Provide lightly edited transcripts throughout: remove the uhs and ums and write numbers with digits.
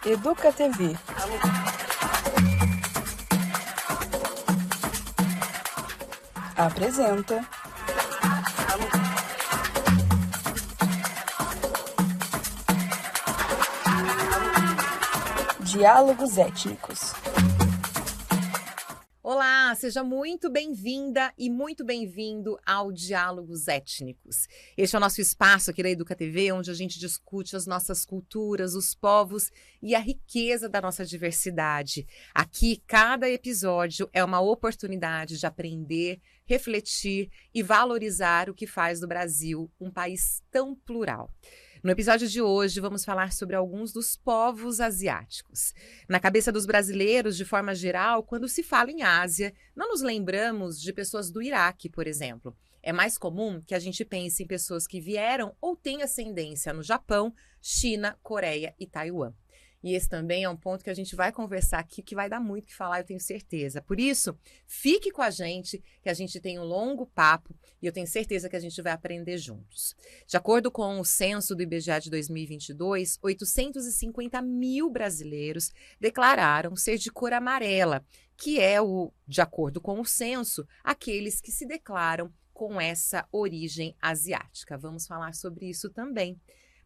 Educa TV. Apresenta Diálogos Étnicos. Olá, seja muito bem-vinda e muito bem-vindo ao Diálogos Étnicos. Este é o nosso espaço aqui da Educa TV, onde a gente discute as nossas culturas, os povos e a riqueza da nossa diversidade. Aqui, cada episódio é uma oportunidade de aprender, refletir e valorizar o que faz do Brasil um país tão plural. No episódio de hoje, vamos falar sobre alguns dos povos asiáticos. Na cabeça dos brasileiros, de forma geral, quando se fala em Ásia, não nos lembramos de pessoas do Iraque, por exemplo. É mais comum que a gente pense em pessoas que vieram ou têm ascendência no Japão, China, Coreia e Taiwan. E esse também é um ponto que a gente vai conversar aqui, que vai dar muito o que falar, eu tenho certeza. Por isso, fique com a gente, que a gente tem um longo papo e eu tenho certeza que a gente vai aprender juntos. De acordo com o censo do IBGE de 2022, 850 mil brasileiros declararam ser de cor amarela, que é, de acordo com o censo, aqueles que se declaram com essa origem asiática. Vamos falar sobre isso também.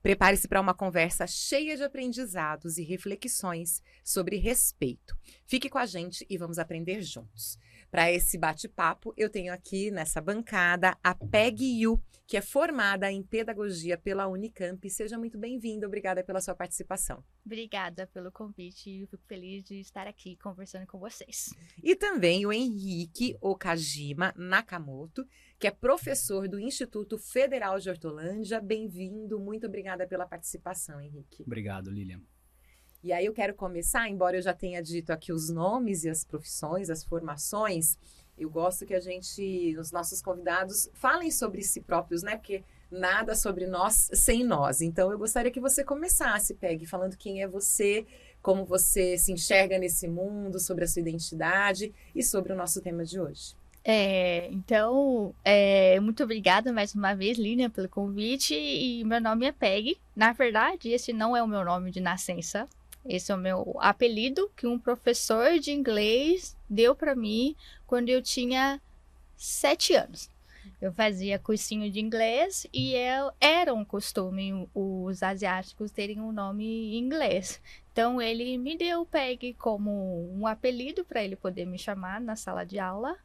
Prepare-se para uma conversa cheia de aprendizados e reflexões sobre respeito. Fique com a gente e vamos aprender juntos. Para esse bate-papo, eu tenho aqui nessa bancada a Peggy Yu, que é formada em Pedagogia pela Unicamp. Seja muito bem-vinda, obrigada pela sua participação. Obrigada pelo convite, eu fico feliz de estar aqui conversando com vocês. E também o Henrique Okajima Nakamoto, que é professor do Instituto Federal de Hortolândia. Bem-vindo, muito obrigada pela participação, Henrique. Obrigado, Lilian. E aí eu quero começar, embora eu já tenha dito aqui os nomes e as profissões, as formações, eu gosto que os nossos convidados, falem sobre si próprios, né? Porque nada sobre nós sem nós. Então eu gostaria que você começasse, Peggy, falando quem é você, como você se enxerga nesse mundo, sobre a sua identidade e sobre o nosso tema de hoje. Muito obrigada mais uma vez, Lilian, pelo convite. E meu nome é Peggy. Na verdade, esse não é o meu nome de nascença. Esse é o meu apelido que um professor de inglês deu para mim quando eu tinha 7 anos. Eu fazia cursinho de inglês e era um costume os asiáticos terem um nome em inglês. Então, ele me deu Peggy como um apelido para ele poder me chamar na sala de aula.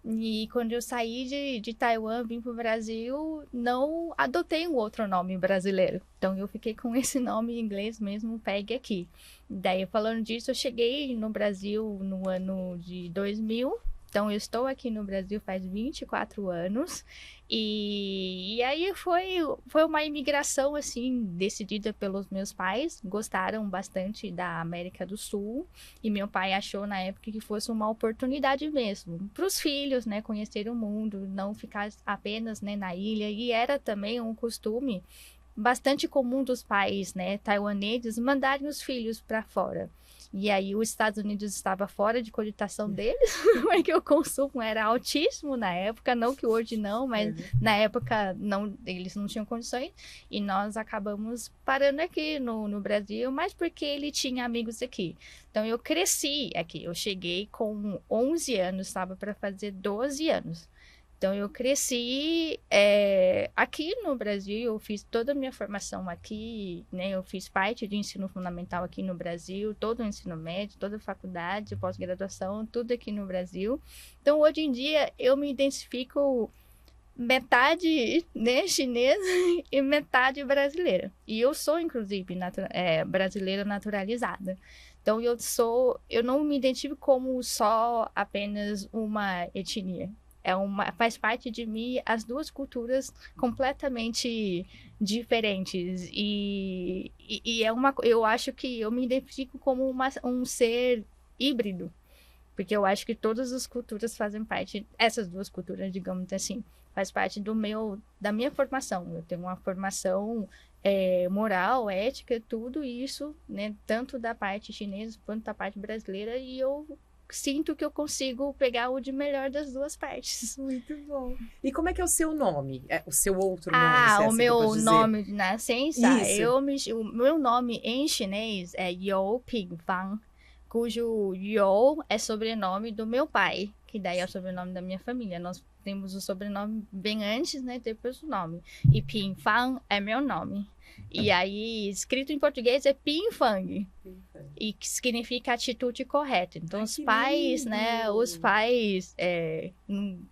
E quando eu saí de Taiwan, vim para o Brasil, não adotei um outro nome brasileiro. Então, eu fiquei com esse nome em inglês mesmo, Peggy aqui. Daí, falando disso, eu cheguei no Brasil no ano de 2000. Então, eu estou aqui no Brasil faz 24 anos. E aí foi uma imigração, assim, decidida pelos meus pais. Gostaram bastante da América do Sul. E meu pai achou, na época, que fosse uma oportunidade mesmo para os filhos, né? Conhecer o mundo, não ficar apenas, né, na ilha. E era também um costume bastante comum dos pais, né, taiwaneses, mandarem os filhos para fora. E aí os Estados Unidos estava fora de cogitação deles, porque o consumo era altíssimo na época, não que hoje não, mas na época eles não tinham condições, e nós acabamos parando aqui no Brasil, mas porque ele tinha amigos aqui. Então eu cresci aqui, eu cheguei com 11 anos, estava para fazer 12 anos. Então, eu cresci aqui no Brasil, eu fiz toda a minha formação aqui, né? Eu fiz parte de ensino fundamental aqui no Brasil, todo o ensino médio, toda a faculdade, pós-graduação, tudo aqui no Brasil. Então, hoje em dia, eu me identifico metade, né, chinesa e metade brasileira. E eu sou, inclusive, brasileira naturalizada. Então, eu não me identifico como só apenas uma etnia. Faz parte de mim as duas culturas completamente diferentes. Eu acho que eu me identifico como um ser híbrido. Porque eu acho que todas as culturas fazem parte, essas duas culturas, digamos assim, faz parte da minha formação. Eu tenho uma formação moral, ética, tudo isso, né, tanto da parte chinesa quanto da parte brasileira, e eu sinto que eu consigo pegar o de melhor das duas partes. Muito bom. E como é que é o seu nome? O seu outro nome? Ah, se é o assim que eu meu posso dizer? nome de nascença, Isso. o meu nome em chinês é You Pingfang, cujo You é sobrenome do meu pai, que daí é o sobrenome da minha família. Nós temos o sobrenome bem antes, né, depois o nome. E Pingfang é meu nome. E aí, escrito em português é Pingfang. E que significa atitude correta. Então, Ai, os que pais, lindo! né,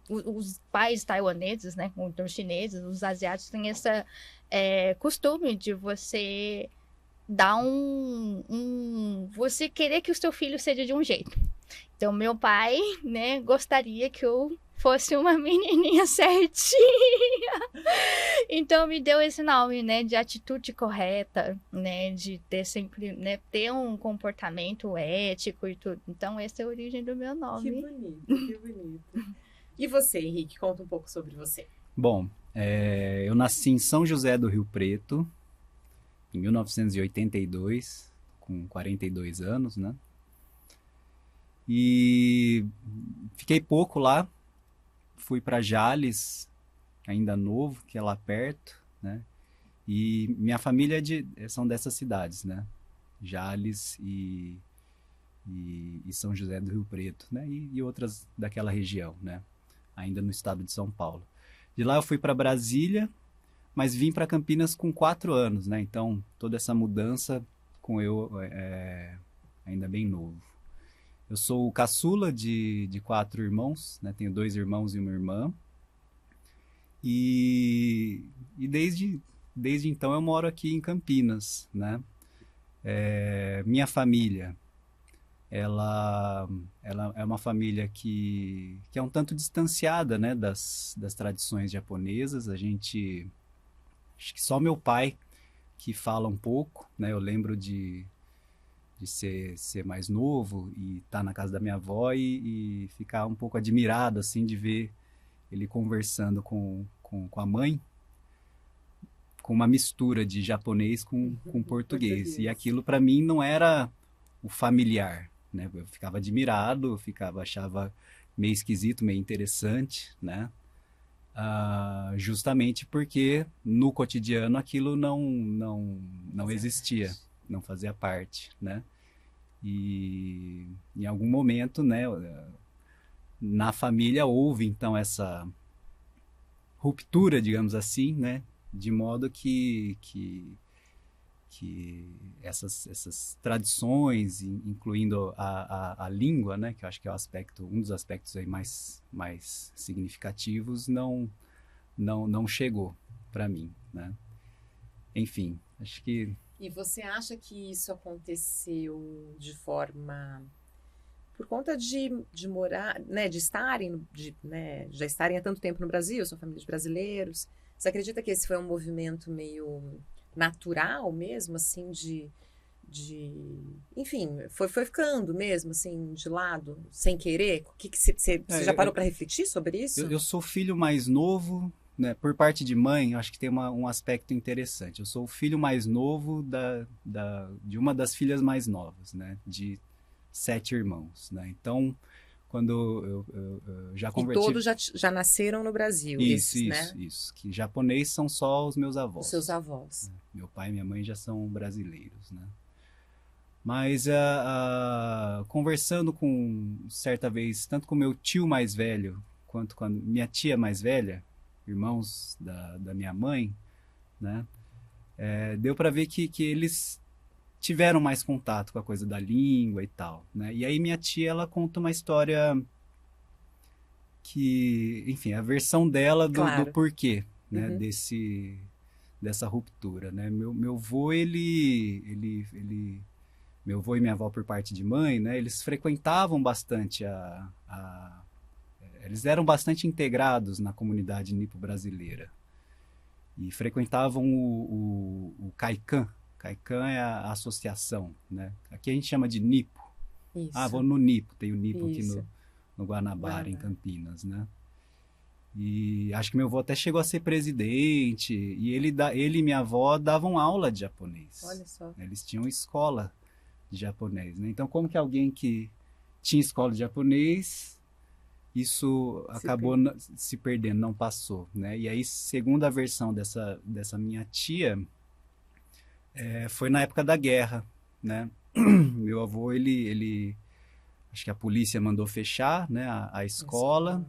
os pais taiwaneses, né, então os chineses, os asiáticos têm essa costume de você dar você querer que o seu filho seja de um jeito. Então, meu pai, né, gostaria que eu fosse uma menininha certinha. Então, me deu esse nome, né, de atitude correta, né, de ter sempre, né, ter um comportamento ético e tudo. Então, essa é a origem do meu Que nome. bonito, que bonito. E você, Henrique, conta um pouco sobre você. Bom, eu nasci em São José do Rio Preto, em 1982, com 42 anos, né? E fiquei pouco lá, fui para Jales, ainda novo, que é lá perto, né? E minha família são dessas cidades, né? Jales e São José do Rio Preto, né? E outras daquela região, né? Ainda no estado de São Paulo. De lá eu fui para Brasília, mas vim para Campinas com 4 anos, né? Então, toda essa mudança com eu ainda bem novo. Eu sou o caçula de 4 irmãos, né? Tenho 2 irmãos e uma irmã. E desde então eu moro aqui em Campinas, né? Minha família, ela é uma família que é um tanto distanciada, né? Das tradições japonesas. Acho que só meu pai que fala um pouco, né? Eu lembro de ser mais novo e estar na casa da minha avó e ficar um pouco admirado, assim, de ver ele conversando com a mãe, com uma mistura de japonês com português. E aquilo, para mim, não era o familiar, né? Eu ficava admirado, achava meio esquisito, meio interessante, né? Justamente porque no cotidiano aquilo não existia, não fazia parte, né? E em algum momento, né, na família houve então essa ruptura, digamos assim, né, de modo que essas tradições, incluindo a língua, né, que eu acho que é um dos aspectos aí mais significativos, não chegou para mim, né? Enfim, acho que... E você acha que isso aconteceu de forma... por conta de morar, né, de estarem, né, já estarem há tanto tempo no Brasil, são famílias de brasileiros. Você acredita que esse foi um movimento meio natural mesmo, assim, enfim, foi ficando mesmo, assim, de lado, sem querer? Você já parou para refletir sobre isso? Eu sou filho mais novo, né, por parte de mãe. Eu acho que tem um aspecto interessante. Eu sou o filho mais novo de uma das filhas mais novas, né, de 7 irmãos, né? Então, quando eu já converti... E todos já nasceram no Brasil, esses, né? Isso. Que japonês são só os meus avós. Os seus avós. Meu pai e minha mãe já são brasileiros, né? Mas conversando certa vez, tanto com meu tio mais velho, quanto com a minha tia mais velha, irmãos da minha mãe, né? Deu para ver que eles tiveram mais contato com a coisa da língua e tal, né? E aí minha tia, ela conta uma história que, enfim, a versão dela do porquê, né? Uhum. Dessa ruptura, né? Meu avô, meu avô e minha avó por parte de mãe, né? Eles frequentavam bastante eles eram bastante integrados na comunidade nipo-brasileira e frequentavam o Kaikan. Kaikan é a associação, né? Aqui a gente chama de Nipo. Isso. Vou no Nipo, tem o Nipo Isso. aqui no Guanabara, em Campinas, né? E acho que meu avô até chegou a ser presidente, e ele e minha avó davam aula de japonês. Olha só. Eles tinham escola de japonês, né? Então, como que alguém que tinha escola de japonês, isso acabou se perdendo, não passou, né? E aí, segundo a versão dessa minha tia, foi na época da guerra, né? Meu avô, ele acho que a polícia mandou fechar, né, a escola,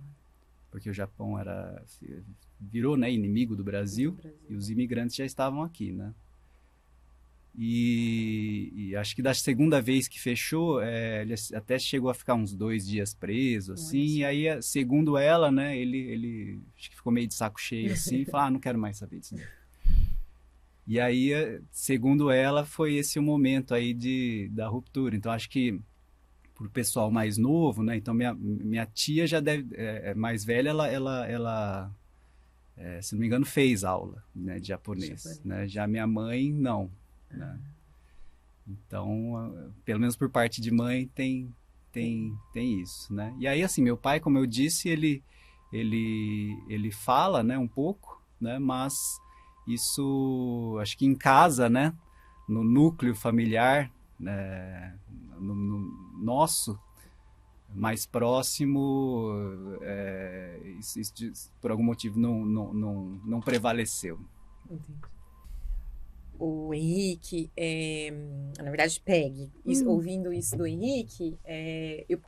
porque o Japão virou, né, inimigo do Brasil, e os imigrantes já estavam aqui, né? E acho que da segunda vez que fechou, ele até chegou a ficar uns 2 dias preso, assim, e aí, segundo ela, né, ele acho que ficou meio de saco cheio, assim, e falou, não quero mais saber disso. E aí, segundo ela, foi esse o momento aí da ruptura. Então, acho que pro pessoal mais novo, né, então minha tia já mais velha, ela se não me engano, fez aula, né, de japonês, né? Já minha mãe, não. Né? Então, pelo menos por parte de mãe, tem isso, né? E aí, assim, meu pai, como eu disse, ele fala, né, um pouco, né? Mas isso, acho que em casa, né, no núcleo familiar, no nosso mais próximo, isso, por algum motivo não prevaleceu. Entendi. O Henrique, na verdade, Peg, ouvindo isso do Henrique,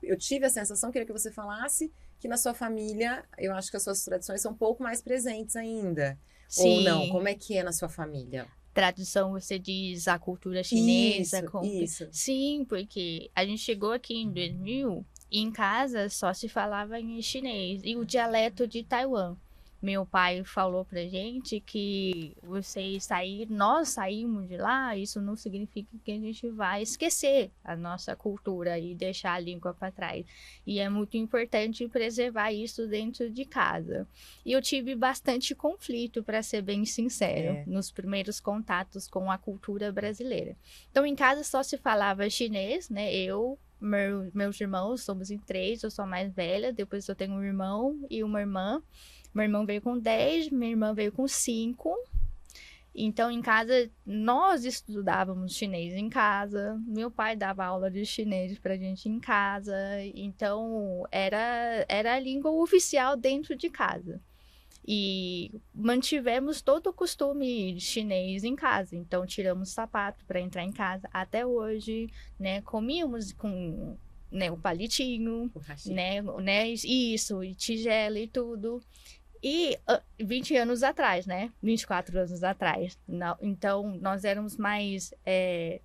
eu tive a sensação, queria que você falasse, que na sua família, eu acho que as suas tradições são um pouco mais presentes ainda. Sim. Ou não? Como é que é na sua família? Tradição, você diz a cultura chinesa? Isso. Sim, porque a gente chegou aqui em 2000 e em casa só se falava em chinês e o dialeto de Taiwan. Meu pai falou pra gente que nós saímos de lá, isso não significa que a gente vai esquecer a nossa cultura e deixar a língua para trás. E é muito importante preservar isso dentro de casa. E eu tive bastante conflito, para ser bem sincero, nos primeiros contatos com a cultura brasileira. Então, em casa só se falava chinês, né? Meus irmãos, somos em 3, eu sou a mais velha, depois eu tenho um irmão e uma irmã. Meu irmão veio com 10, minha irmã veio com 5. Então, em casa, nós estudávamos chinês em casa. Meu pai dava aula de chinês pra gente em casa. Então, era a língua oficial dentro de casa. E mantivemos todo o costume chinês em casa. Então, tiramos sapato para entrar em casa até hoje, né? Comíamos com, né, o palitinho, né? Isso, e tigela e tudo. E 20 anos atrás, né? 24 anos atrás. Então, nós éramos mais...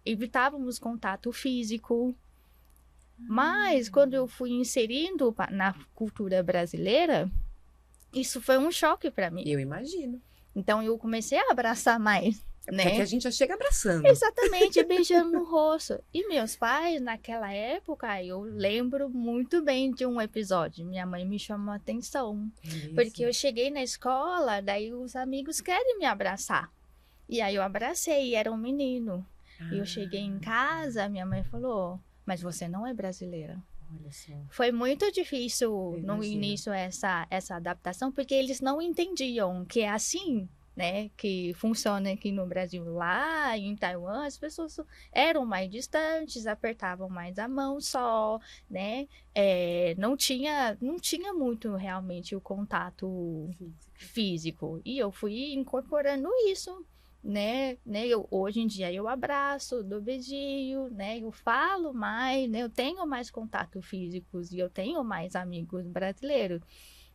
evitávamos contato físico. Mas, quando eu fui inserindo na cultura brasileira, isso foi um choque para mim. Eu imagino. Então, eu comecei a abraçar mais, né? Porque a gente já chega abraçando. Exatamente, beijando no rosto. E meus pais, naquela época, eu lembro muito bem de um episódio. Minha mãe me chamou a atenção. Porque eu cheguei na escola, daí os amigos querem me abraçar. E aí eu abracei, era um menino. E eu cheguei em casa, minha mãe falou, mas você não é brasileira. Olha só. Foi muito difícil no início essa adaptação, porque eles não entendiam que é assim, né, que funciona aqui no Brasil. Lá em Taiwan, as pessoas eram mais distantes, apertavam mais a mão só, né, não tinha muito realmente o contato físico. E eu fui incorporando isso, né, hoje em dia eu abraço, dou beijinho, né, eu falo mais, né, eu tenho mais contato físicos e eu tenho mais amigos brasileiros.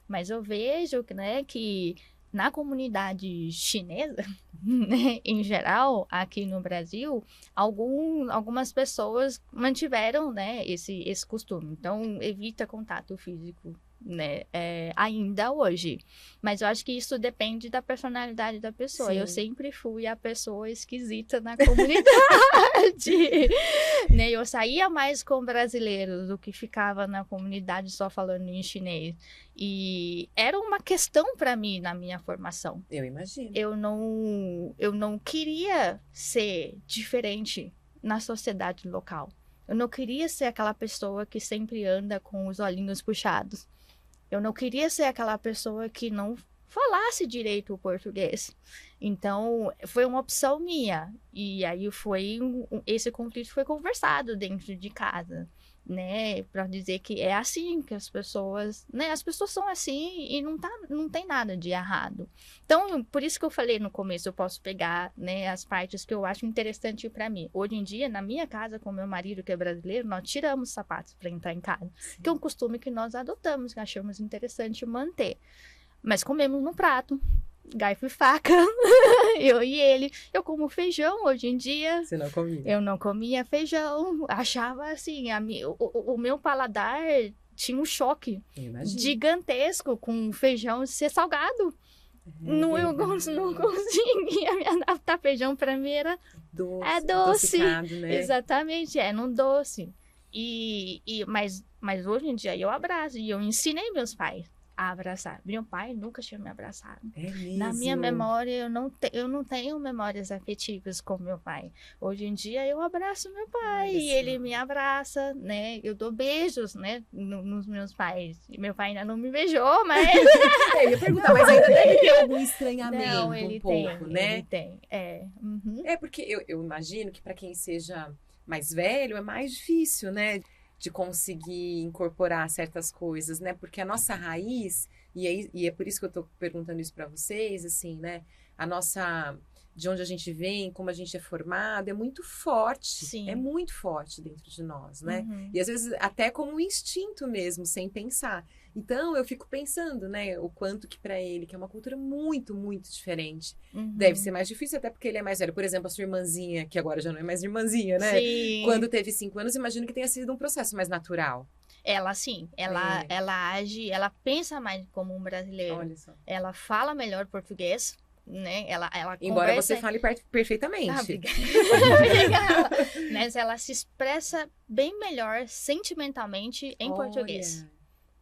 Mas eu vejo, né, que na comunidade chinesa, né, em geral, aqui no Brasil, algumas pessoas mantiveram, né, esse costume. Então, evita contato físico, né, ainda hoje. Mas eu acho que isso depende da personalidade da pessoa. Sim. Eu sempre fui a pessoa esquisita na comunidade. Né? Eu saía mais com brasileiros do que ficava na comunidade só falando em chinês. E era uma questão para mim na minha formação. Eu imagino. Eu não queria ser diferente na sociedade local. Eu não queria ser aquela pessoa que sempre anda com os olhinhos puxados. Eu não queria ser aquela pessoa que não falasse direito o português. Então, foi uma opção minha. E aí esse conflito foi conversado dentro de casa, né? Para dizer que é assim que as pessoas, né? As pessoas são assim e não tem nada de errado. Então, por isso que eu falei no começo, eu posso pegar, né, as partes que eu acho interessante para mim. Hoje em dia, na minha casa, com meu marido, que é brasileiro, nós tiramos sapatos para entrar em casa. Sim. Que é um costume que nós adotamos, que achamos interessante manter. Mas comemos no prato, garfo e faca, eu e ele. Eu como feijão hoje em dia. Você não comia? Eu não comia feijão. Achava assim, o meu paladar tinha um choque Imagina. gigantesco com feijão ser salgado. Eu não conseguia me adaptar. Feijão para mim era Doce, é doce. adocicado, né? Exatamente, no doce. Mas hoje em dia eu abraço e eu ensinei meus pais a abraçar. Meu pai nunca tinha me abraçado. É mesmo? Na minha memória, eu não tenho memórias afetivas com meu pai. Hoje em dia, eu abraço meu pai Olha e só. ele me abraça, né? Eu dou beijos, né, nos meus pais. Meu pai ainda não me beijou, mas... Eu ia perguntar, mas ainda deve ter algum estranhamento Não, ele um pouco, tem, né? ele tem. Uhum. É porque eu imagino que para quem seja mais velho é mais difícil, né? De conseguir incorporar certas coisas, né? Porque a nossa raiz, e é por isso que eu tô perguntando isso para vocês, assim, né? A nossa, de onde a gente vem, como a gente é formado, é muito forte. Sim. É muito forte dentro de nós, né? Uhum. E às vezes até como um instinto mesmo, sem pensar. Então eu fico pensando, né? O quanto que para ele, que é uma cultura muito, muito diferente, Uhum. deve ser mais difícil, até porque ele é mais velho. Por exemplo, a sua irmãzinha, que agora já não é mais irmãzinha, né? Sim. Quando teve 5 anos, imagino que tenha sido um processo mais natural. Ela, sim, ela age, ela pensa mais como um brasileiro. Olha só. Ela fala melhor português, né? Ela Embora conversa... você fale perfeitamente. Obrigada. Mas ela se expressa bem melhor sentimentalmente em português. Olha.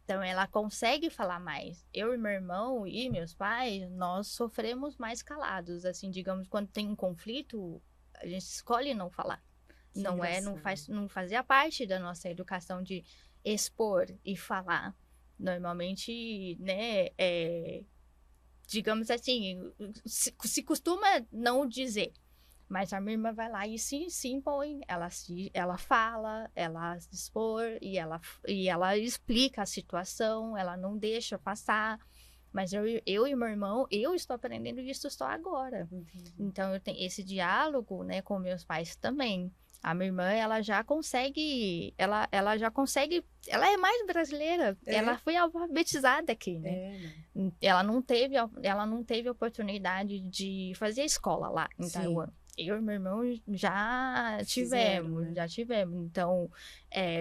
Então, ela consegue falar mais. Eu e meu irmão e meus pais, nós sofremos mais calados. Assim, digamos, quando tem um conflito, a gente escolhe não falar. Que Não engraçado. não fazia parte da nossa educação de expor e falar. Normalmente, né, digamos assim, se costuma não dizer. Mas a minha irmã vai lá e se impõe, ela fala, ela se expor e ela explica a situação, ela não deixa passar. Mas eu e meu irmão, eu estou aprendendo isso só agora. Entendi. Então eu tenho esse diálogo, né, com meus pais também. A minha irmã, ela é mais brasileira. É? Ela foi alfabetizada aqui, né? Né? Ela não teve oportunidade de fazer escola lá em Sim. Taiwan. Eu e meu irmão já Fizeram, né? tivemos. Então,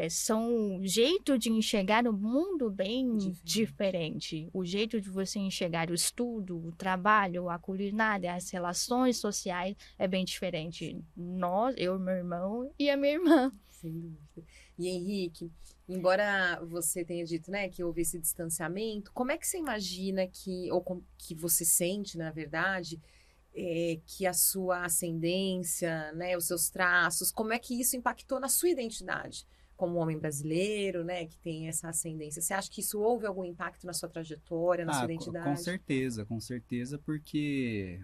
são jeito de enxergar o mundo bem diferente. O jeito de você enxergar o estudo, o trabalho, a culinária, as relações sociais é bem diferente. Eu, meu irmão e a minha irmã. Sem dúvida. E Henrique, embora você tenha dito, né, que houve esse distanciamento, como é que você imagina que você sente, na verdade, que a sua ascendência, né, os seus traços, como é que isso impactou na sua identidade como um homem brasileiro, né, que tem essa ascendência? Você acha que isso houve algum impacto na sua trajetória, na sua identidade? Com certeza, porque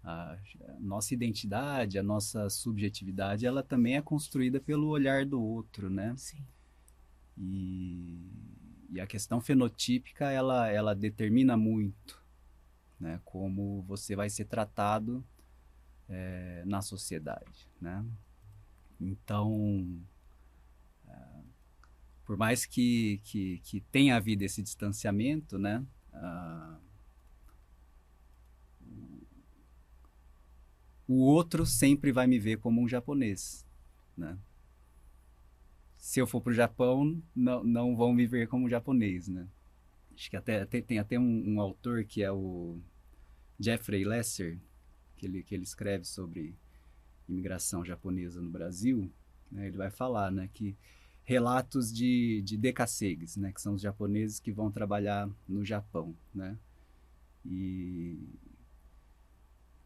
a nossa identidade, a nossa subjetividade, ela também é construída pelo olhar do outro, né? Sim. E a questão fenotípica, ela determina muito, né, como você vai ser tratado na sociedade, né? Então, por mais que tenha havido esse distanciamento, né, o outro sempre vai me ver como um japonês, né? Se eu for para o Japão, não vão me ver como japonês, né? Acho que tem até um autor que é o Jeffrey Lesser, que ele escreve sobre imigração japonesa no Brasil, né? Ele vai falar, né, que relatos de decacegues, né, que são os japoneses que vão trabalhar no Japão, né? E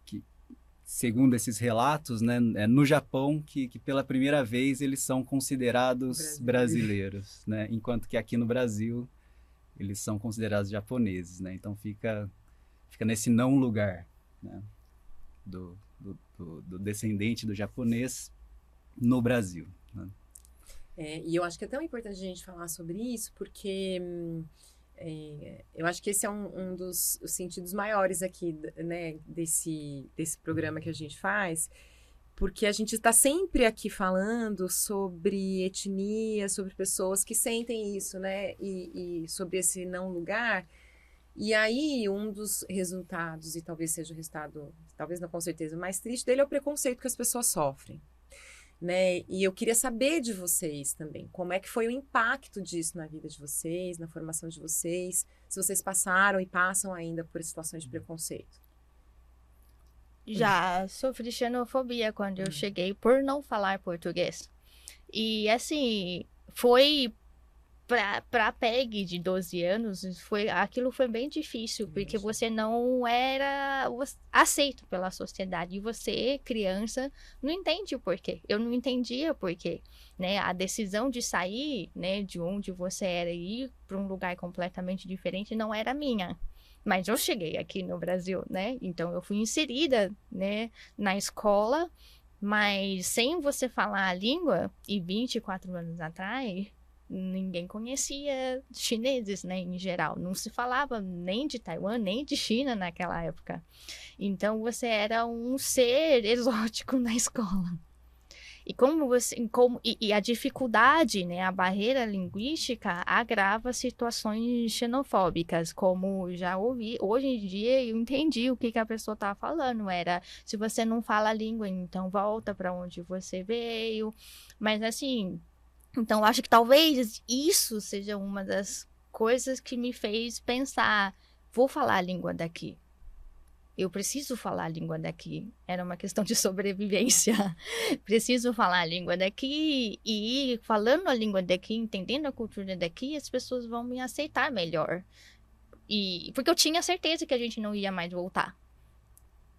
que, segundo esses relatos, né, é no Japão que pela primeira vez eles são considerados brasileiros, né? Enquanto que aqui no Brasil eles são considerados japoneses, né? Então fica nesse não lugar, né? Do descendente do japonês no Brasil, né? E eu acho que é tão importante a gente falar sobre isso, porque eu acho que esse é um dos sentidos maiores aqui, né, desse programa que a gente faz, porque a gente está sempre aqui falando sobre etnia, sobre pessoas que sentem isso, né, e sobre esse não lugar. E aí, um dos resultados, e talvez seja o resultado, talvez não com certeza, mais triste dele é o preconceito que as pessoas sofrem, né? E eu queria saber de vocês também, como é que foi o impacto disso na vida de vocês, na formação de vocês, se vocês passaram e passam ainda por situações de preconceito. Já sofri xenofobia quando eu cheguei por não falar português. E assim, foi pra PEG de 12 anos, aquilo foi bem difícil, porque você não era aceito pela sociedade. E você, criança, não entende o porquê. Eu não entendia o porquê, né? A decisão de sair, né, de onde você era e ir para um lugar completamente diferente não era minha. Mas eu cheguei aqui no Brasil, né? Então eu fui inserida, né, na escola, mas sem você falar a língua, e 24 anos atrás, ninguém conhecia chineses, né, em geral. Não se falava nem de Taiwan, nem de China naquela época. Então você era um ser exótico na escola. E a dificuldade, né, a barreira linguística agrava situações xenofóbicas, como já ouvi. Hoje em dia eu entendi o que a pessoa estava falando. Era, se você não fala a língua, então volta para onde você veio. Mas assim, então acho que talvez isso seja uma das coisas que me fez pensar, vou falar a língua daqui. Eu preciso falar a língua daqui. Era uma questão de sobrevivência. Preciso falar a língua daqui e falando a língua daqui, entendendo a cultura daqui, as pessoas vão me aceitar melhor. Porque eu tinha certeza que a gente não ia mais voltar,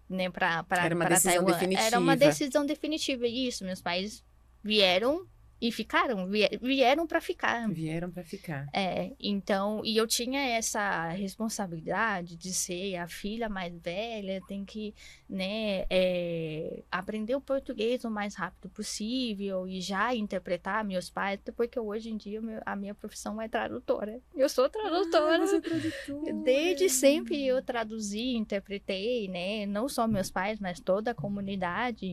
né, para decisão Taiwan. definitiva. Era uma decisão definitiva. Isso, meus pais vieram e ficaram, vieram para ficar. Vieram para ficar. Então, e eu tinha essa responsabilidade de ser a filha mais velha, tem que, né, aprender o português o mais rápido possível e já interpretar meus pais, porque hoje em dia a minha profissão é tradutora. Eu sou tradutora. Você é tradutora. Desde sempre eu traduzi, interpretei, né, não só meus pais, mas toda a comunidade.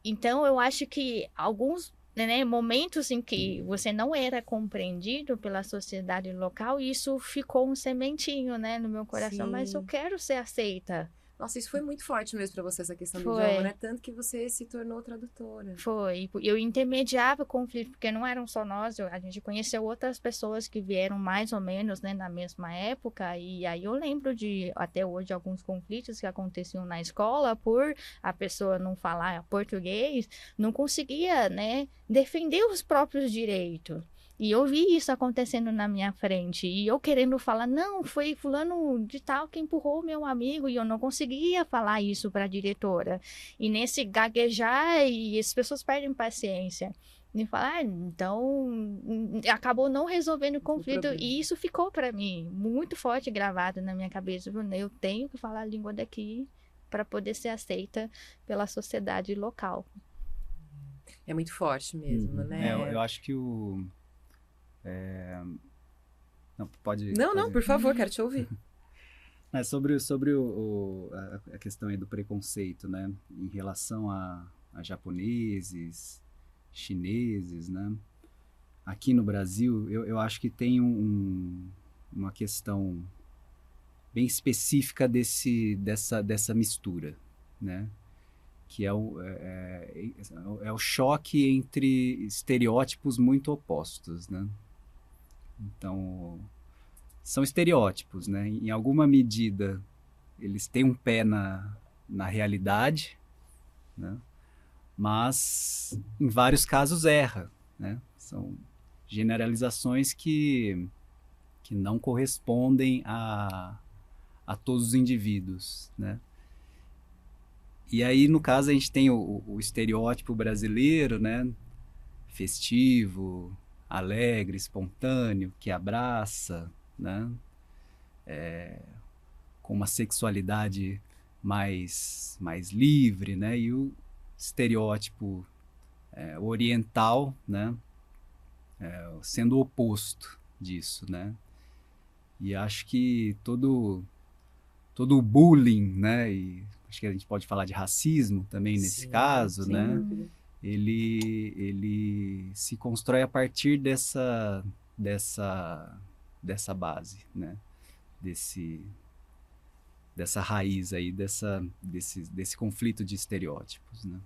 Então, eu acho que alguns, né, momentos em que você não era compreendido pela sociedade local, isso ficou um sementinho, né, no meu coração. Sim. Mas eu quero ser aceita. Nossa, isso foi muito forte mesmo para você, essa questão do Foi. idioma, né? Tanto que você se tornou tradutora. Foi. Eu intermediava o conflito, porque não eram só nós, a gente conheceu outras pessoas que vieram mais ou menos, né, na mesma época, e aí eu lembro de, até hoje, alguns conflitos que aconteciam na escola, por a pessoa não falar português, não conseguia, né, defender os próprios direitos. E eu vi isso acontecendo na minha frente. E eu querendo falar, não, foi fulano de tal que empurrou meu amigo. E eu não conseguia falar isso para a diretora. E nesse gaguejar, e as pessoas perdem paciência. E falar, então, acabou não resolvendo o conflito. E isso ficou para mim muito forte, gravado na minha cabeça. Eu tenho que falar a língua daqui para poder ser aceita pela sociedade local. É muito forte mesmo, né? Eu acho que Não, pode... Não, por favor, quero te ouvir. Sobre a questão aí do preconceito, né? Em relação a japoneses, chineses, né? Aqui no Brasil, eu acho que tem uma questão bem específica dessa mistura, né? Que é o choque entre estereótipos muito opostos, né? Então, são estereótipos, né? Em alguma medida, eles têm um pé na realidade, né? Mas, em vários casos, erra, né? São generalizações que não correspondem a todos os indivíduos, né? E aí, no caso, a gente tem o estereótipo brasileiro, né? Festivo, alegre, espontâneo, que abraça, né? Com uma sexualidade mais livre, né? E o estereótipo oriental, né? Sendo o oposto disso, né? E acho que todo o bullying, né? E acho que a gente pode falar de racismo também nesse Sim, caso, sem né? dúvida. Ele se constrói a partir dessa base, né? Dessa raiz aí, desse conflito de estereótipos, né?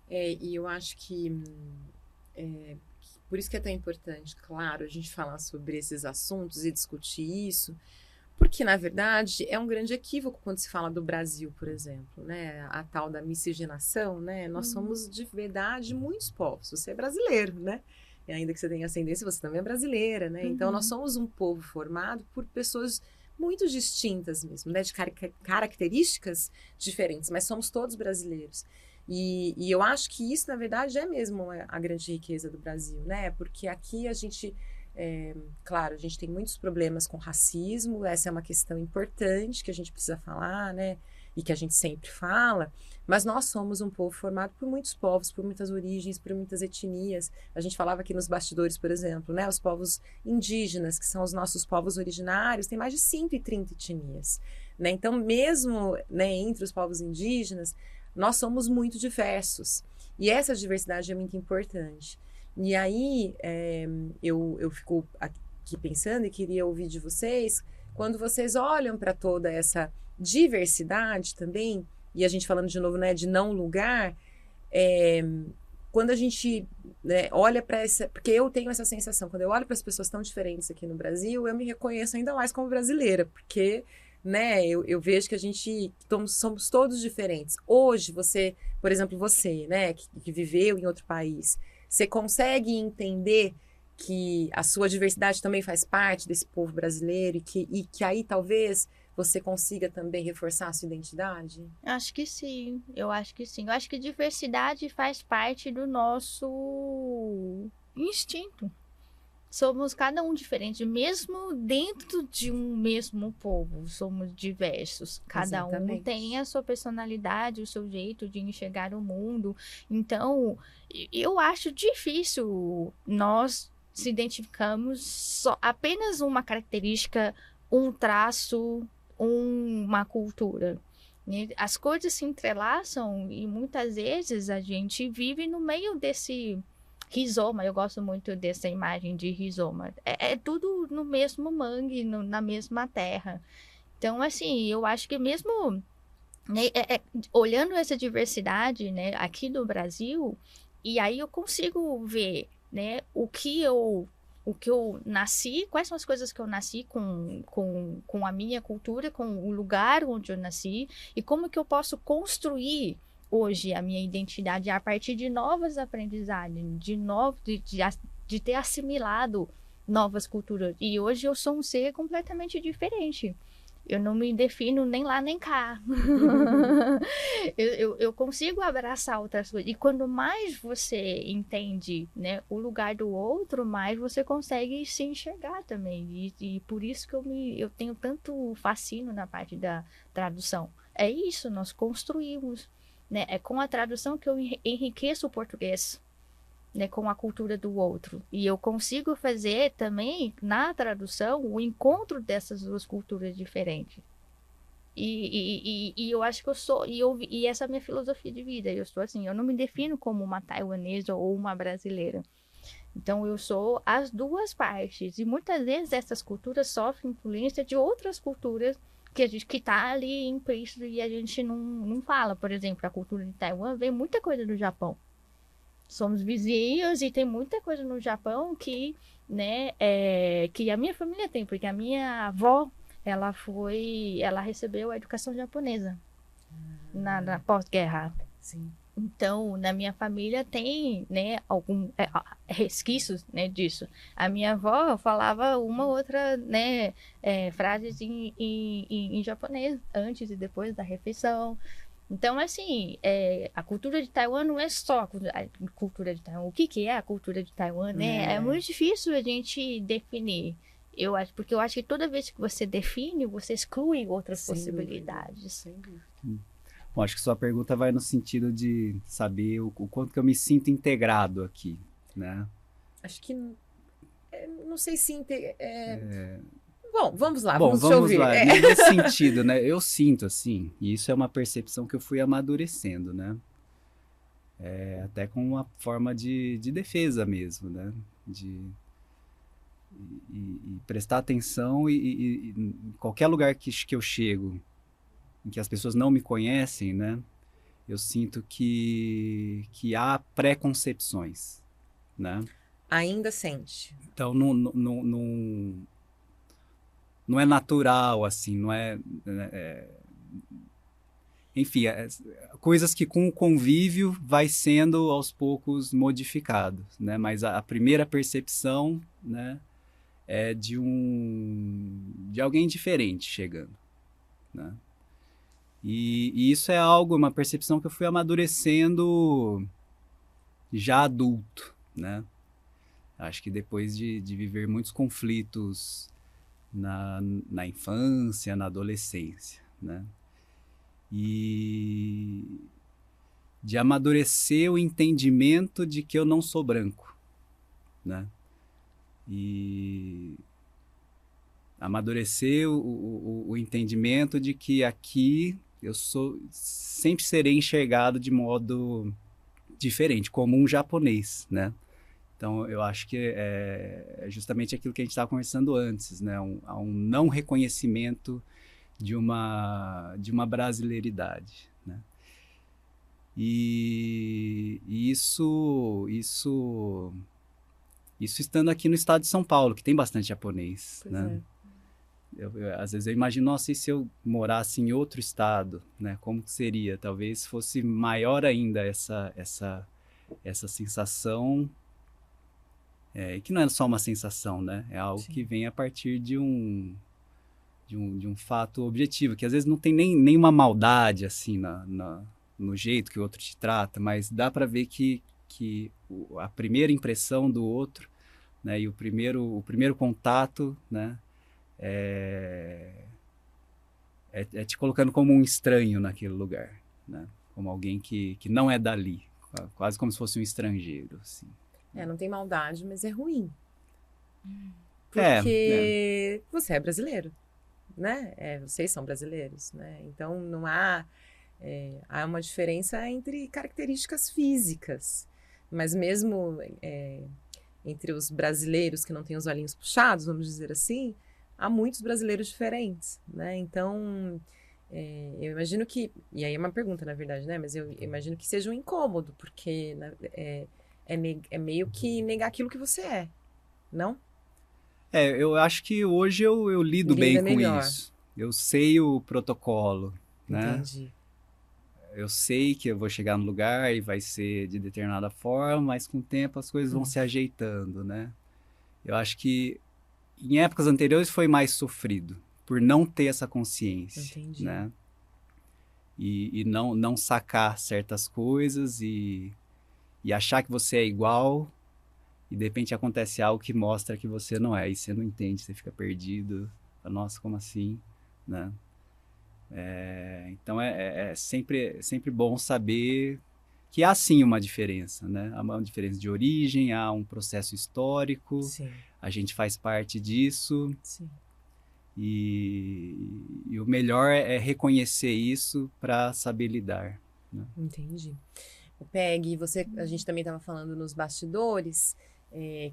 E eu acho que por isso que é tão importante, claro, a gente falar sobre esses assuntos e discutir isso, porque, na verdade, é um grande equívoco quando se fala do Brasil, por exemplo, né? A tal da miscigenação, né? Nós somos, de verdade, muitos povos. Você é brasileiro, né? E ainda que você tenha ascendência, você também é brasileira, né? Então, nós somos um povo formado por pessoas muito distintas mesmo, né? De características diferentes, mas somos todos brasileiros. E eu acho que isso, na verdade, é mesmo a grande riqueza do Brasil, né? Porque aqui a gente, claro, a gente tem muitos problemas com racismo, essa é uma questão importante que a gente precisa falar, né? E que a gente sempre fala, mas nós somos um povo formado por muitos povos, por muitas origens, por muitas etnias. A gente falava aqui nos bastidores, por exemplo, né? Os povos indígenas, que são os nossos povos originários, tem mais de 130 etnias, né? Então, mesmo, né, entre os povos indígenas, nós somos muito diversos. E essa diversidade é muito importante. E aí, eu fico aqui pensando e queria ouvir de vocês, quando vocês olham para toda essa diversidade também, e a gente falando de novo, né, de não lugar, quando a gente, né, olha para essa... Porque eu tenho essa sensação, quando eu olho para as pessoas tão diferentes aqui no Brasil, eu me reconheço ainda mais como brasileira, porque... né, eu vejo que a gente somos todos diferentes. Hoje, você, por exemplo, você, né, que viveu em outro país, você consegue entender que a sua diversidade também faz parte desse povo brasileiro e que aí talvez você consiga também reforçar a sua identidade? Acho que sim, eu acho que sim. Eu acho que diversidade faz parte do nosso instinto. Somos cada um diferente, mesmo dentro de um mesmo povo, somos diversos. Cada Exatamente. um tem a sua personalidade, o seu jeito de enxergar o mundo. Então, eu acho difícil nós se identificarmos só apenas uma característica, um traço, uma cultura. As coisas se entrelaçam e muitas vezes a gente vive no meio desse rizoma. Eu gosto muito dessa imagem de rizoma. É tudo no mesmo mangue, na mesma terra. Então, assim, eu acho que mesmo, né, olhando essa diversidade, né, aqui no Brasil, e aí eu consigo ver, né, o que eu nasci, quais são as coisas que eu nasci com a minha cultura, com o lugar onde eu nasci, e como que eu posso construir hoje a minha identidade a partir de novas aprendizagens, de ter assimilado novas culturas. E hoje eu sou um ser completamente diferente. Eu não me defino nem lá nem cá. eu consigo abraçar outras coisas. E quando mais você entende, né, o lugar do outro, mais você consegue se enxergar também. E por isso que eu tenho tanto fascínio na parte da tradução. É isso, nós construímos. Né? É com a tradução que eu enriqueço o português, né? Com a cultura do outro. E eu consigo fazer também, na tradução, o encontro dessas duas culturas diferentes. E eu acho que eu sou... E essa é a minha filosofia de vida. Eu sou assim, eu não me defino como uma taiwanesa ou uma brasileira. Então, eu sou as duas partes. E muitas vezes essas culturas sofrem influência de outras culturas que tá ali implícito e a gente não fala. Por exemplo, a cultura de Taiwan vem muita coisa do Japão. Somos vizinhos e tem muita coisa no Japão que, né, que a minha família tem, porque a minha avó, ela recebeu a educação japonesa na pós-guerra. Sim. Então, na minha família tem, né, algum resquícios, né, disso. A minha avó falava uma outra, né, frases em japonês, antes e depois da refeição. Então, assim, a cultura de Taiwan não é só a cultura de Taiwan. O que é a cultura de Taiwan, né? É muito difícil a gente definir. Porque eu acho que toda vez que você define, você exclui outras Sem dúvida, possibilidades. sem dúvida. Bom, acho que sua pergunta vai no sentido de saber o quanto que eu me sinto integrado aqui, né? Acho que não sei se bom, vamos lá, Bom, vamos te vamos ouvir. lá. Nesse sentido, né? Eu sinto assim, e isso é uma percepção que eu fui amadurecendo, né? Até com uma forma de defesa mesmo, né? E prestar atenção e em qualquer lugar que eu chego, em que as pessoas não me conhecem, né? Eu sinto que há preconcepções, né? Ainda sente. Então, não é natural, assim, não é... enfim, coisas que com o convívio vai sendo aos poucos modificados, né? Mas a primeira percepção, né, é de alguém diferente chegando, né? E isso é uma percepção que eu fui amadurecendo já adulto, né? Acho que depois de viver muitos conflitos na infância, na adolescência, né? E de amadurecer o entendimento de que eu não sou branco, né? E amadurecer o entendimento de que aqui eu sempre serei enxergado de modo diferente, como um japonês, né? Então, eu acho que é justamente aquilo que a gente estava conversando antes, né? Há um não reconhecimento de uma brasileiridade, né? E isso estando aqui no estado de São Paulo, que tem bastante japonês, Pois né? Às vezes eu imagino, nossa, e se eu morasse em outro estado, né? Como que seria? Talvez fosse maior ainda essa sensação, que não é só uma sensação, né? É algo Sim. que vem a partir de um fato objetivo, que às vezes não tem nenhuma maldade, assim, no jeito que o outro te trata, mas dá para ver que a primeira impressão do outro, né, e o primeiro contato, né, é te colocando como um estranho naquele lugar, né, como alguém que não é dali, quase como se fosse um estrangeiro, assim. Não tem maldade, mas é ruim. É, Porque você é brasileiro, né? Vocês são brasileiros, né? Então não há uma diferença entre características físicas, mas mesmo entre os brasileiros que não têm os olhinhos puxados, vamos dizer assim, há muitos brasileiros diferentes, né? Então eu imagino que, e aí é uma pergunta na verdade, né? Mas eu imagino que seja um incômodo, porque é meio que negar aquilo que você é, não? Eu acho que hoje eu lido Lida bem com melhor. isso. Eu sei o protocolo, né? Entendi. Eu sei que eu vou chegar no lugar e vai ser de determinada forma, mas com o tempo as coisas vão se ajeitando, né? Eu acho que em épocas anteriores foi mais sofrido, por não ter essa consciência, Entendi. né? E não sacar certas coisas e achar que você é igual e de repente acontece algo que mostra que você não é, e você não entende, você fica perdido, fala, nossa, como assim, né? Então é sempre bom saber que há sim uma diferença, né? Há uma diferença de origem, há um processo histórico, Sim, a gente faz parte disso sim. e o melhor é reconhecer isso para saber lidar, né? Entendi. O Peg, a gente também estava falando nos bastidores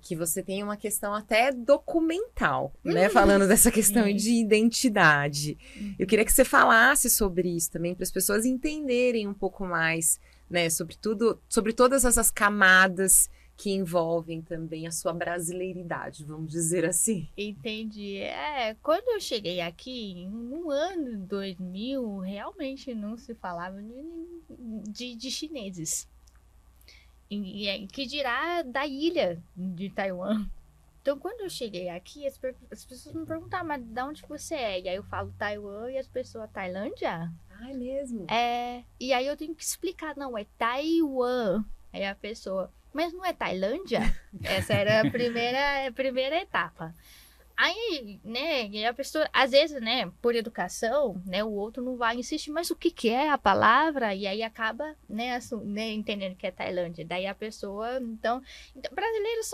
que você tem uma questão até documental, né? Falando dessa questão Sim. de identidade. Eu queria que você falasse sobre isso também, para as pessoas entenderem um pouco mais, né? Sobre todas essas camadas que envolvem também a sua brasileiridade, vamos dizer assim. Entendi. Quando eu cheguei aqui, no ano 2000, realmente não se falava de chineses. Que dirá da ilha de Taiwan. Então, quando eu cheguei aqui, as pessoas me perguntavam, mas de onde você é? E aí eu falo Taiwan e as pessoas, Tailândia? Ai, mesmo? E aí eu tenho que explicar, não, é Taiwan. Aí a pessoa, mas não é Tailândia? Essa era a primeira etapa. Aí, né, e a pessoa, às vezes, né, por educação, né, o outro não vai insistir, mas o que que é a palavra? E aí acaba, né, entendendo que é Tailândia. Daí a pessoa, então brasileiros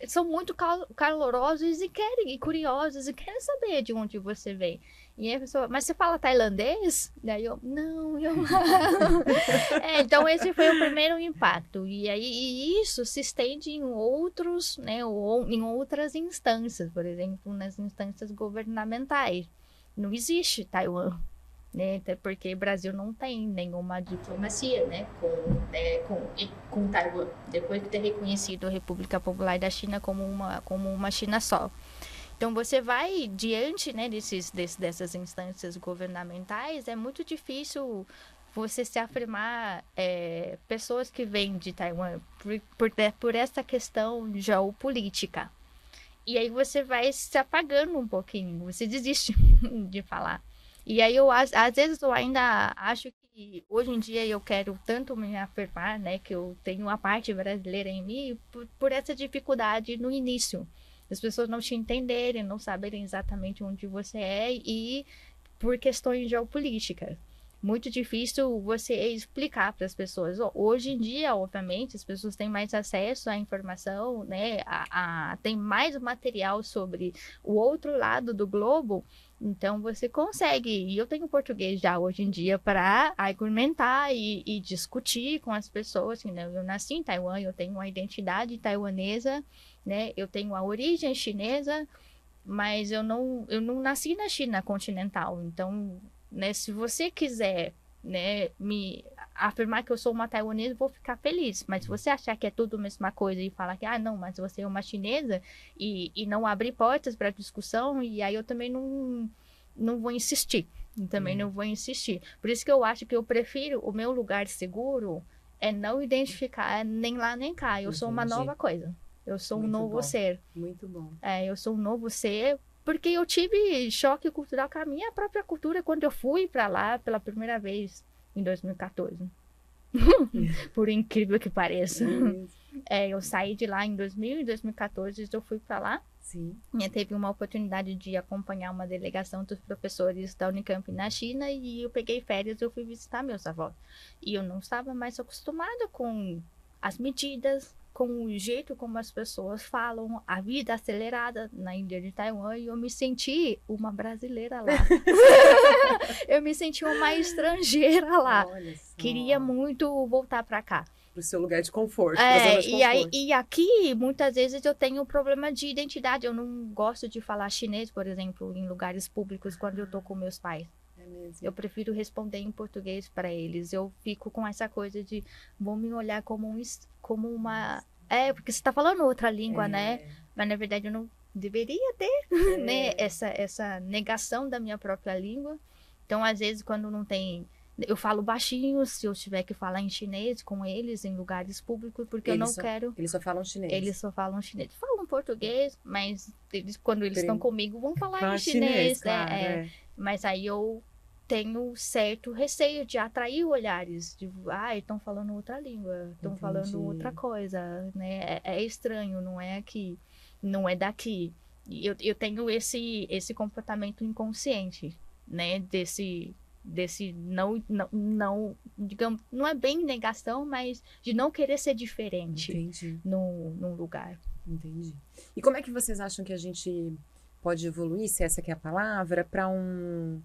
são muito calorosos e curiosos e querem saber de onde você vem. E aí a pessoa, mas você fala tailandês? Daí eu, não, eu então esse foi o primeiro impacto. E isso se estende em outros, né, ou em outras instâncias, por exemplo, nas instâncias governamentais. Não existe Taiwan, né, até porque o Brasil não tem nenhuma diplomacia, né, com Taiwan, depois de ter reconhecido a República Popular da China como uma China só. Então, você vai diante, né, dessas instâncias governamentais, é muito difícil você se afirmar pessoas que vêm de Taiwan por essa questão geopolítica. E aí você vai se apagando um pouquinho, você desiste de falar. E aí, às vezes, eu ainda acho que hoje em dia eu quero tanto me afirmar, né, que eu tenho a parte brasileira em mim por essa dificuldade no início. As pessoas não te entenderem, não saberem exatamente onde você é e por questões geopolíticas. Muito difícil você explicar para as pessoas. Hoje em dia, obviamente, as pessoas têm mais acesso à informação, né? Tem mais material sobre o outro lado do globo. Então, você consegue. E eu tenho português já hoje em dia para argumentar e discutir com as pessoas. Né? Eu nasci em Taiwan, eu tenho uma identidade taiwanesa, né? Eu tenho a origem chinesa, mas eu não nasci na China continental. Então, né, se você quiser, né, me afirmar que eu sou uma taiwanesa, eu vou ficar feliz. Mas se você achar que é tudo a mesma coisa e falar que, não, mas você é uma chinesa e não abrir portas para discussão, e aí eu também não vou insistir. Também não vou insistir. Por isso que eu acho que eu prefiro o meu lugar seguro é não identificar nem lá nem cá. Eu sou uma nova coisa. Eu sou um novo ser. Muito bom. Eu sou um novo ser, porque eu tive choque cultural com a minha própria cultura quando eu fui para lá pela primeira vez em 2014. Por incrível que pareça. Eu saí de lá em 2014, eu fui para lá. Sim. Eu teve uma oportunidade de acompanhar uma delegação dos professores da Unicamp na China e eu peguei férias e eu fui visitar meus avós. E eu não estava mais acostumada com as medidas, com o jeito como as pessoas falam, a vida acelerada na Ilha de Taiwan, e eu me senti uma brasileira lá. Eu me senti uma estrangeira lá. Queria muito voltar para cá. Pro seu lugar de conforto. E aqui, muitas vezes, eu tenho um problema de identidade. Eu não gosto de falar chinês, por exemplo, em lugares públicos, quando eu tô com meus pais. Eu prefiro responder em português para eles. Eu fico com essa coisa de vão me olhar como uma... porque você está falando outra língua, né? Mas, na verdade, eu não deveria ter, né? Essa negação da minha própria língua. Então, às vezes, quando não tem... Eu falo baixinho se eu tiver que falar em chinês com eles em lugares públicos, porque eu não quero... Eles só falam chinês. Eles só falam chinês. Falam português, mas quando eles estão comigo, vão falar em chinês. Claro, Mas aí eu tenho certo receio de atrair olhares, de estão falando outra língua, estão falando outra coisa, né? É estranho, não é aqui, não é daqui. Eu tenho esse comportamento inconsciente, né? Desse não, digamos, não é bem negação, mas de não querer ser diferente num lugar. Entendi. E como é que vocês acham que a gente pode evoluir, se essa que é a palavra, para um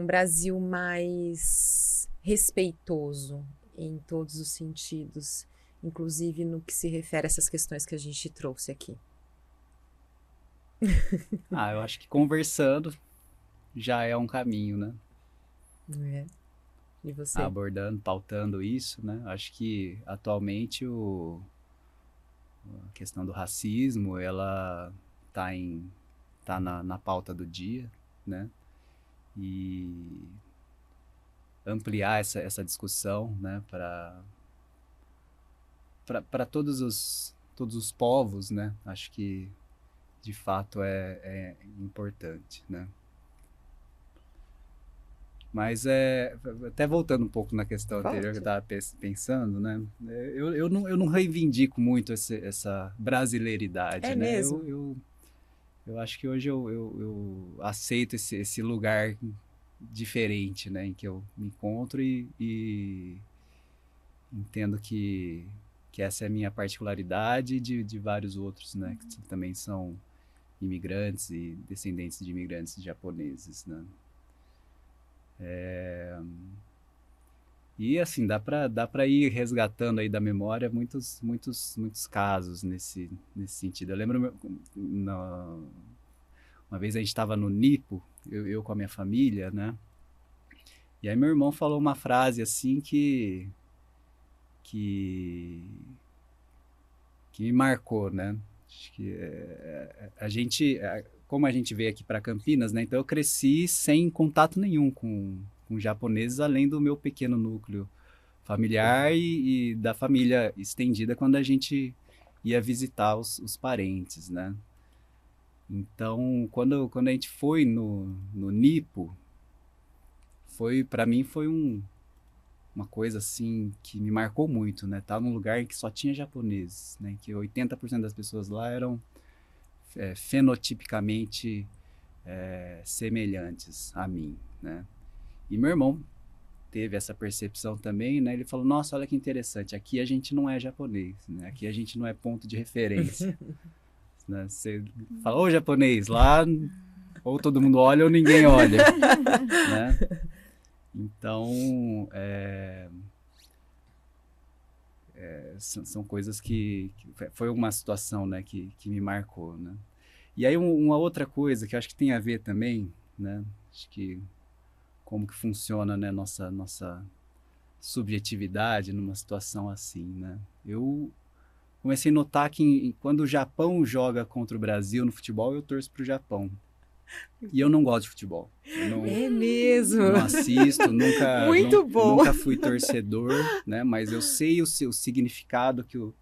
Brasil mais respeitoso em todos os sentidos, inclusive no que se refere a essas questões que a gente trouxe aqui? Eu acho que conversando já é um caminho, né? E você? Abordando, pautando isso, né? Acho que atualmente a questão do racismo, ela tá na pauta do dia, né? E ampliar essa discussão, né, para todos os povos, né? Acho que de fato é importante, né? Mas até voltando um pouco na questão anterior que eu estava pensando, né? Eu não reivindico muito essa brasileiridade, É né? mesmo? Eu acho que hoje eu aceito esse lugar diferente, né? Em que eu me encontro e entendo que essa é a minha particularidade de vários outros, né? Que também são imigrantes e descendentes de imigrantes japoneses, né? E assim, dá para ir resgatando aí da memória muitos casos nesse sentido. Eu lembro, uma vez a gente estava no Nipo, eu com a minha família, né? E aí meu irmão falou uma frase assim que me marcou, né? Acho que como a gente veio aqui para Campinas, né? Então eu cresci sem contato nenhum com japoneses, além do meu pequeno núcleo familiar e da família estendida quando a gente ia visitar os parentes, né? Então, quando a gente foi no Nipo, para mim foi uma coisa assim que me marcou muito, né? Tava num lugar em que só tinha japoneses, né? Que 80% das pessoas lá eram fenotipicamente semelhantes a mim, né? E meu irmão teve essa percepção também, né? Ele falou, nossa, olha que interessante, aqui a gente não é japonês, né? Aqui a gente não é ponto de referência. Né? Você fala, ô japonês, lá ou todo mundo olha ou ninguém olha, né? Então, são coisas que foi uma situação, né, que me marcou, né? E aí uma outra coisa que eu acho que tem a ver também, né? Acho que como que funciona, né, nossa subjetividade numa situação assim, né? Eu comecei a notar que quando o Japão joga contra o Brasil no futebol, eu torço pro Japão. E eu não gosto de futebol. É mesmo? Não assisto, Muito bom. Nunca fui torcedor, né? Mas eu sei o significado que o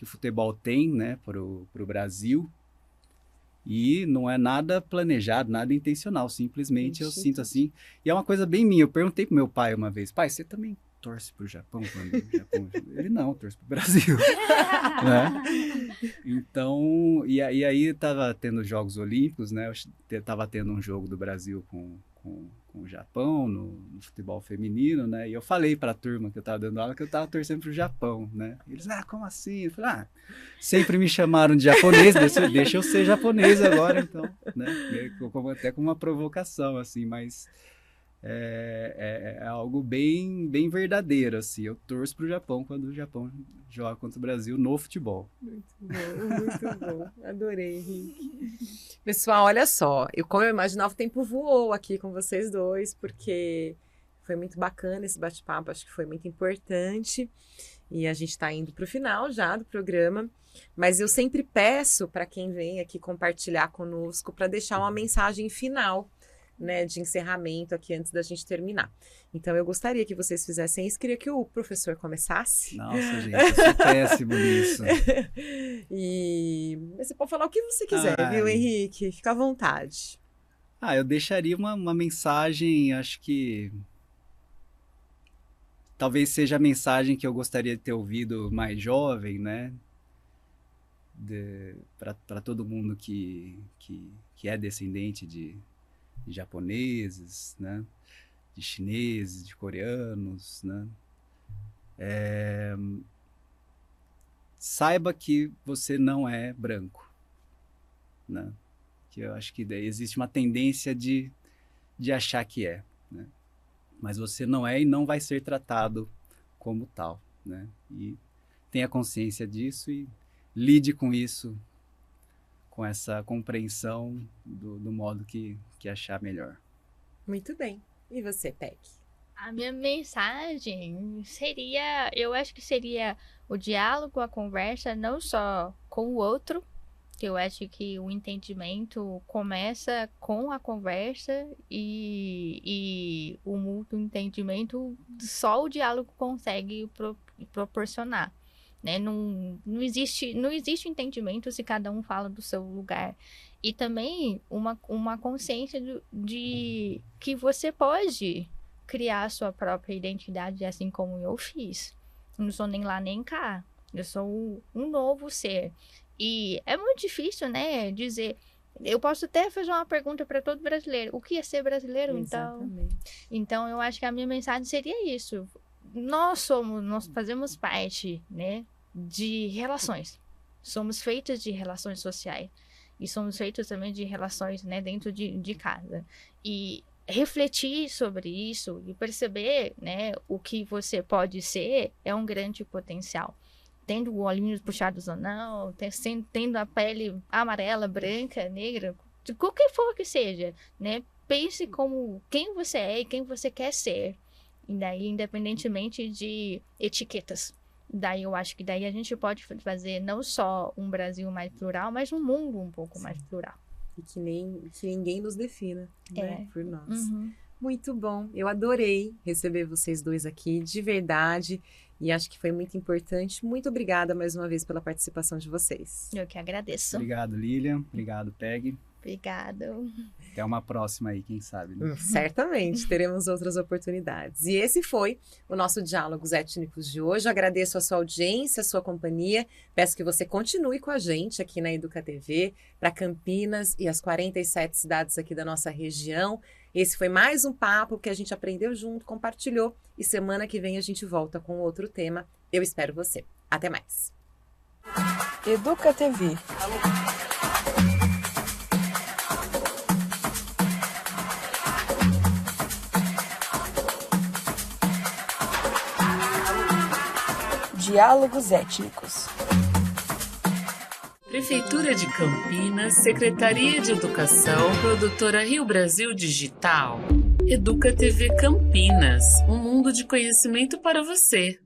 futebol tem, né, pro Brasil. E não é nada planejado, nada intencional. Simplesmente eu sinto assim. E é uma coisa bem minha. Eu perguntei pro meu pai uma vez, pai, você também torce pro Japão quando o Japão... Ele não, torce pro Brasil. Né? Então, e aí tava tendo Jogos Olímpicos, né? Eu tava tendo um jogo do Brasil com o Japão no futebol feminino, né? E eu falei pra turma que eu tava dando aula que eu tava torcendo pro Japão, né? E eles, como assim? Eu falei, sempre me chamaram de japonês, deixa eu ser japonês agora, então, né? Até com uma provocação, assim, mas é algo bem, bem verdadeiro, assim. Eu torço pro Japão quando o Japão joga contra o Brasil no futebol. Muito bom. Adorei, Henrique. Pessoal, olha só, como eu imaginava, o tempo voou aqui com vocês dois, porque foi muito bacana esse bate-papo, acho que foi muito importante, e a gente está indo para o final já do programa, mas eu sempre peço para quem vem aqui compartilhar conosco, para deixar uma mensagem final, né, de encerramento aqui antes da gente terminar. Então eu gostaria que vocês fizessem isso, queria que o professor começasse. Nossa, gente, eu sou péssimo nisso. Mas você pode falar o que você quiser, viu, Henrique? Fica à vontade. Eu deixaria uma mensagem, acho que talvez seja a mensagem que eu gostaria de ter ouvido mais jovem, né? Para todo mundo que é descendente de japoneses, né? De chineses, de coreanos, né? Saiba que você não é branco, né? Que eu acho que existe uma tendência de achar que é, né? Mas você não é e não vai ser tratado como tal, né? E tenha consciência disso e lide com isso, com essa compreensão do modo que achar melhor. Muito bem. E você, Peg? A minha mensagem seria, eu acho que seria o diálogo, a conversa, não só com o outro, que eu acho que o entendimento começa com a conversa e o mútuo entendimento só o diálogo consegue proporcionar. Né? Não existe entendimento se cada um fala do seu lugar. E também uma consciência de que você pode criar a sua própria identidade, assim como eu fiz. Eu não sou nem lá nem cá. Eu sou um novo ser. E é muito difícil, né, dizer... Eu posso até fazer uma pergunta para todo brasileiro. O que é ser brasileiro, então? Exatamente. Então, eu acho que a minha mensagem seria isso. Nós fazemos parte, né, de relações. Somos feitos de relações sociais. E somos feitos também de relações, né, dentro de casa. E refletir sobre isso e perceber, né, o que você pode ser é um grande potencial. Tendo olhinhos puxados ou não, tendo a pele amarela, branca, negra, de qualquer for que seja, né? Pense como quem você é e quem você quer ser. E daí, independentemente de etiquetas. Daí eu acho que daí a gente pode fazer não só um Brasil mais plural, mas um mundo um pouco mais plural. E que ninguém nos defina, né, por nós. Uhum. Muito bom. Eu adorei receber vocês dois aqui, de verdade. E acho que foi muito importante. Muito obrigada mais uma vez pela participação de vocês. Eu que agradeço. Obrigado, Lilian. Obrigado, Peg. Obrigado. Até uma próxima aí, quem sabe, né? Certamente teremos outras oportunidades. E esse foi o nosso Diálogos Étnicos de hoje. Eu agradeço a sua audiência, a sua companhia. Peço que você continue com a gente aqui na Educa TV, para Campinas e as 47 cidades aqui da nossa região. Esse foi mais um papo que a gente aprendeu junto, compartilhou. E semana que vem a gente volta com outro tema. Eu espero você. Até mais. Educa TV. Diálogos Étnicos. Prefeitura de Campinas, Secretaria de Educação, Produtora Rio Brasil Digital. Educa TV Campinas, um mundo de conhecimento para você.